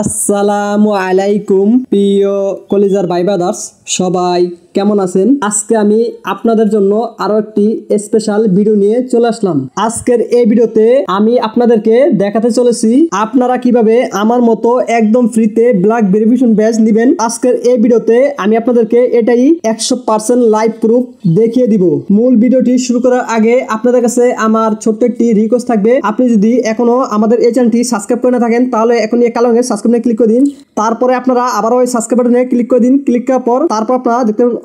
আসসালামু আলাইকুম প্রিয় কলিজার ভাই ব্রাদার্স, সবাই কেমন আছেন? আজকে আমি আপনাদের জন্য আরো একটি স্পেশাল ভিডিও নিয়ে চলে আসলাম। আজকের এই ভিডিওতে আমি আপনাদেরকে দেখাতে চলেছি আপনারা কিভাবে আমার মতো একদম ফ্রিতে ব্ল্যাক ভেরিফিকেশন ব্যাজ নেবেন। আজকের এই ভিডিওতে আমি আপনাদেরকে এটাই 100% লাইভ প্রুফ দেখিয়ে দিব। মূল ভিডিওটি শুরু করার আগে আপনাদের কাছে আমার ছোট্ট একটি রিকোয়েস্ট থাকবে, আপনি যদি এখনো আমাদের এই চ্যানেলটি সাবস্ক্রাইব করে না থাকেন তাহলে এখন এই কালো রঙের সাবস্ক্রাইব ক্লিক করে দিন। তারপরে আপনারা আবারও ওই সাবস্ক্রাইব বাটনে ক্লিক করে দিন। ক্লিক করার পর তারপর আপনারা দেখতে পাবেন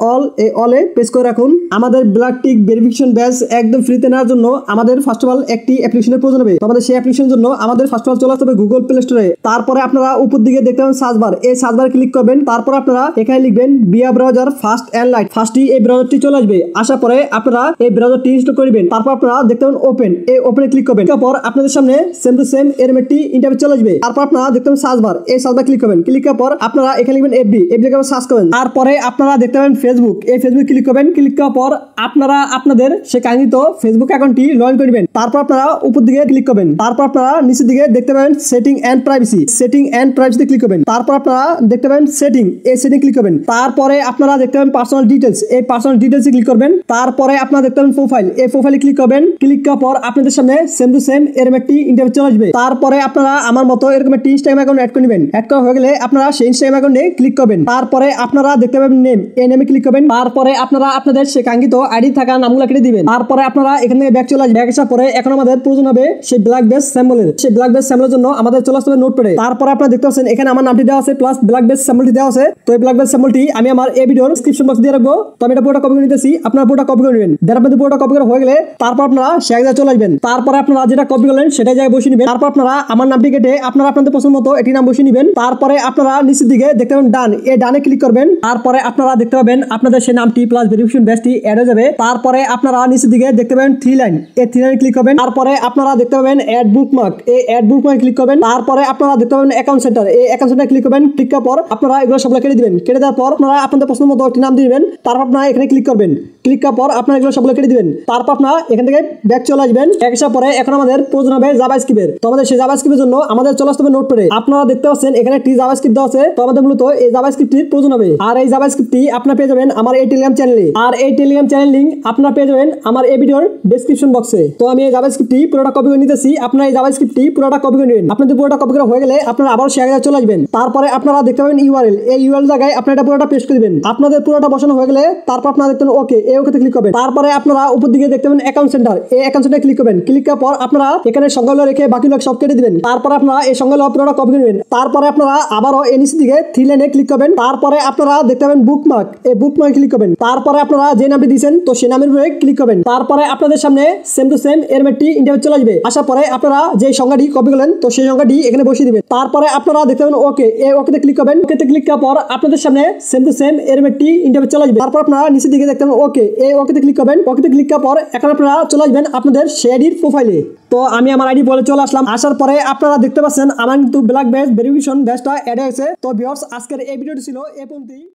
অলে প্রেস করে রাখুন। আমাদের ব্ল্যাক টিক ভেরিফিকেশন ব্যাজ একদম ফ্রিতে নেওয়ার জন্য আমাদের ফার্স্ট অফ অল একটি অ্যাপ্লিকেশনের প্রয়োজন হবে। তো আমাদের সেই অ্যাপ্লিকেশনের জন্য আমাদের ফার্স্ট অফ অল চলে আসতে হবে গুগল প্লে স্টোরে। তারপরে আপনারা উপর দিকে দেখতে পাবেন সার্চ বার, এই সার্চ বারে ক্লিক করবেন। তারপর আপনারা এখানে লিখবেন বিয়া ব্রাউজার ফাস্ট এন্ড লাইট। ফার্স্টই এই ব্রাউজারটি চলে আসবে, আসার পরে আপনারা এই ব্রাউজারটি ইনস্টল করবেন। তারপর আপনারা দেখতে পাবেন ওপেন, এই ওপেনে ক্লিক করবেন। তারপর আপনাদের সামনে সেম টু সেম এরকম একটি ইন্টারফেস চলে আসবে। তারপর আপনারা দেখতে পাবেন সার্চ বার, এই সার্চ বার ক্লিক করবেন। ক্লিক করার পর আপনারা এখানে লিখবেন এফবি, লিখে সার্চ করবেন। তারপরে আপনারা দেখতে পাবেন ফেসবুক, এই ফেসবুক ক্লিক করবেন। ক্লিক করার পর আপনারা আপনাদের সে কাঙ্ক্ষিত ফেসবুক অ্যাকাউন্টটি লগ ইন করবেন। তারপর আপনারা উপর দিকে ক্লিক করবেন। তারপর আপনারা নিচের দিকে দেখতে পাবেন setting and privacy, setting and প্রাইভেসিতে ক্লিক করবেন। তারপর আপনারা দেখতে পাবেন সেটিং, এই সেটিং ক্লিক করবেন। তারপরে আপনারা দেখতে পাবেন পার্সোনাল ডিটেলস, এই পার্সোনাল ডিটেলসে ক্লিক করবেন। তারপরে আপনারা দেখতে পাবেন প্রোফাইল, এই প্রোফাইলে ক্লিক করবেন। ক্লিক করার পর আপনাদের সামনে সেম টু সেম এরকম একটি ইন্টারফেস চলে আসবে। তারপরে আপনারা আমার মতো এরকম একটি ইনস্টাগ্রাম অ্যাকাউন্ট অ্যাড করে নেবেন। অ্যাড করা হয়ে গেলে আপনারা সেই ইনস্টাগ্রাম অ্যাকাউন্টে ক্লিক করবেন। তারপরে আপনারা দেখতে পাবেন নেম, এই নেমে ক্লিক করবেন। তারপরে আপনারা আপনাদের সে কাঙ্ক্ষিত আইডি থাকা নামগুলো কেটে দিবেন। তারপরে আপনারা এখান থেকে ব্যাক চলে আসবেন। ব্যাক আসার পরে এখন আমাদের প্রয়োজন হবে সেই ব্ল্যাক বেস স্যাম্পলের। সেই ব্ল্যাক বেস স্যাম্পলের জন্য আমাদের চলে আসতে হবে নোটপ্যাডে। তারপরে আপনারা দেখতে পাচ্ছেন এখানে আমার নামটি দেওয়া আছে প্লাস ব্ল্যাক বেস স্যাম্পলটি দেওয়া আছে। তো এই ব্ল্যাক বেস স্যাম্পলটি আমি আমার এই ভিডিওর ডেসক্রিপশন বক্সে দিয়ে রাখবো। তো আমি এটা পুরোটা কপি করে নিতেছি, আপনারা পুরোটা কপি করে নেবেন। দেন আপনাদের পুরোটা কপি করা হয়ে গেলে তারপর আপনারা সে জায়গায় চলে আসবেন। তারপরে আপনারা যেটা কপি করলেন সেটাই জায়গায় বসিয়ে নেবেন। তারপর আপনারা আমার নামটি কেটে আপনারা আপনাদের পছন্দ মতো এটি নাম বসিয়ে নেবেন। তারপরে আপনারা নিচের দিকে দেখতে পাবেন ডান, এই ডানে ক্লিক করবেন। তারপরে আপনারা দেখতে পাবেন আপনাদের সেই নামটি প্লাস ভেরিফিকেশন ব্যাজটি অ্যাড হয়ে যাবে। তারপরে আপনারা নিচের দিকে দেখতে পাবেন থ্রি লাইন, এই থ্রি লাইনে ক্লিক করবেন। তারপরে আপনারা দেখতে পাবেন অ্যাড বুকমার্ক, এই অ্যাড বুকমার্ক ক্লিক করবেন। তারপরে আপনারা দেখতে পাবেন অ্যাকাউন্ট সেন্টার, এই অ্যাকাউন্ট সেন্টারে ক্লিক করবেন। ক্লিক করার পর আপনারা এগুলো সবগুলো কেটে দিবেন। কেটে দেওয়ার পর আপনারা আপনাদের পছন্দ মতো একটি নাম দিবেন। তারপর আপনারা এখানে ক্লিক করবেন। ক্লিক করার পর আপনারা এগুলো সবগুলো কেটে দিবেন। তারপর আপনারা এখান থেকে ব্যাক চলে আসবেন। ব্যাক আসার পরে এখন আমাদের প্রয়োজন হবে জাভাস্ক্রিপ্টের। তো আমাদের সেই জাভাস্ক্রিপ্টের জন্য আমাদের চলে আসতে হবে নোটপ্যাডে। আপনারা দেখতে পাচ্ছেন এখানে একটি জাভাস্ক্রিপ্ট দেওয়া আছে। তো আমাদের মূলত এই জাভাস্ক্রিপ্টটির প্রয়োজন হবে। আর এই জাভাস্ক্রিপ্টটি আপনারা পেয়ে যাবেন আমার এই টেলিগ্রাম চ্যানেলে। আর এই টেলিগ্রাম চ্যানেল লিংক আপনারা পেয়ে যাবেন আমার এই ভিডিওর ডেসক্রিপশন বক্সে। তো আমি এই জাভাস্ক্রিপ্টটি পুরোটা কপি করে নিতেছি, আপনারা এই জাভাস্ক্রিপ্টটি পুরোটা কপি করে নেবেন। আপনাদের পুরোটা কপি করা হয়ে গেলে আপনারা আবার সেই জায়গায় চলে আসবেন। তারপরে আপনারা দেখতে পাবেন ইউআরএল, এই ইউআরএল জায়গায় আপনারা এটা পুরোটা পেস্ট করে দিবেন। আপনাদের পুরোটা বসানো হয়ে গেলে তারপর আপনারা দেখতে পাবেন ওকে, এই ওকেতে ক্লিক করবেন। তারপরে আপনারা উপর দিকে দেখতে পাবেন অ্যাকাউন্ট সেন্টার, এই অ্যাকাউন্ট সেন্টারে ক্লিক করবেন। ক্লিক করার পর আপনারা এখানে সংখ্যাগুলো রেখে বাকিগুলো সব কেটে দিবেন। তারপর আপনারা এই সংখ্যাগুলো পুরোটা কপি করে নেবেন। তারপরে আপনারা আবারও এই নিচের দিকে থ্রি লাইনে ক্লিক করবেন। তারপরে আপনারা দেখতে পাবেন বুকমার্ক, এই বুকমার্ক ক্লিক করবেন। তারপরে আপনারা যে নামটি দিয়েছেন তো সেই নামের উপরে ক্লিক করবেন। তারপরে আপনাদের সামনে সেম টু সেম এর একটি ইন্টারফেস চলে আসবে। আসার পরে আপনারা যে সংখ্যাটি কপি করলেন তো সেই সংখ্যাটি এখানে বসিয়ে দিবেন। তারপরে আপনারা দেখতে পাবেন ওকে, এই ওকেতে ক্লিক করবেন। ওকেতে ক্লিক করার পর আপনাদের সামনে সেম টু সেম এর একটি ইন্টারফেস চলে আসবে। তারপর আপনারা নিচের দিকে দেখতে পাবেন ওকে, এই ওকেতে ক্লিক করবেন। ওকেতে ক্লিক করার পর এখন আপনারা চলে আসবেন আপনাদের সেই আইডির প্রোফাইলে। তো আমি আমার আইডি বলে চলে আসলাম। আসার পরে আপনারা দেখতে পাচ্ছেন আমার কিন্তু ব্ল্যাক বেস ভেরিফিকেশন ব্যাজটা অ্যাড হয়েছে। তো ভিউয়ার্স আজকের এই ভিডিওটি ছিল এই পর্যন্তই।